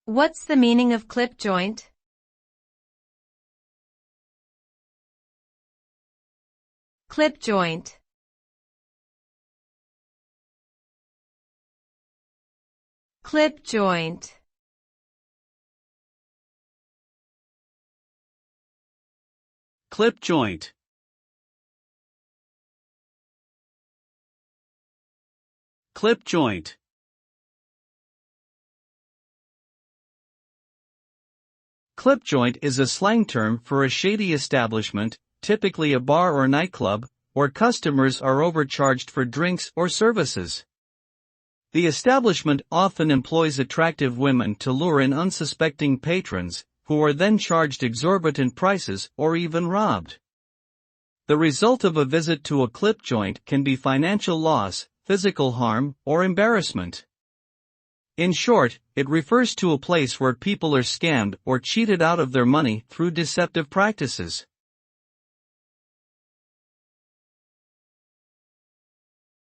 What's the meaning of clip joint? Clip joint. Clip joint. Clip joint. Clip joint. Clip joint is a slang term for a shady establishment, typically a bar or nightclub, where customers are overcharged for drinks or services. The establishment often employs attractive women to lure in unsuspecting patrons, who are then charged exorbitant prices or even robbed. The result of a visit to a clip joint can be financial loss, physical harm, or embarrassment. In short, it refers to a place where people are scammed or cheated out of their money through deceptive practices.